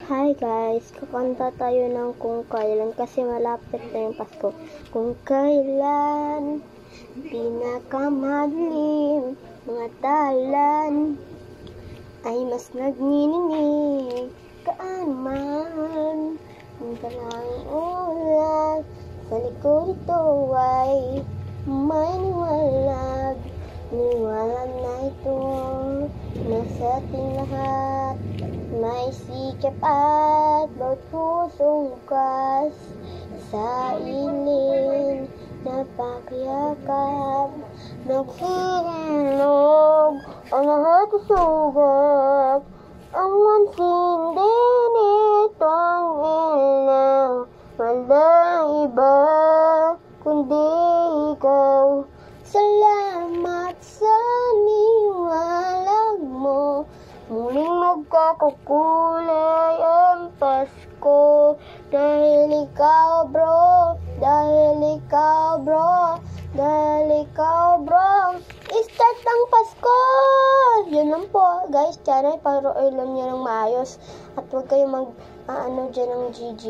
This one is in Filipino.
Hi guys, kakanta tayo ng Kung Kailan kasi malapit na yung Pasko. Kung kailan pinakamadilim mga talan ay mas nagniningning kaan man ang talang ulan sa likod ito ay may niwalag. Niwalag na ito nasa ating lahat. May sikap at bawat pusong bukas sa ilin napakayakap. Nagsihinog ang lahat isugat. Ang mansindi nito ang ilaw. Walang iba kundi ikaw. Salamat sa niwalag mo. Muling magkakakulay ang Pasko. Dahil ikaw bro, dahil ikaw bro, dahil ikaw bro. Start ang Pasko! Yun lang po guys, sana iparo-oil lang nyo ng maayos. At huwag kayong dyan ng GG.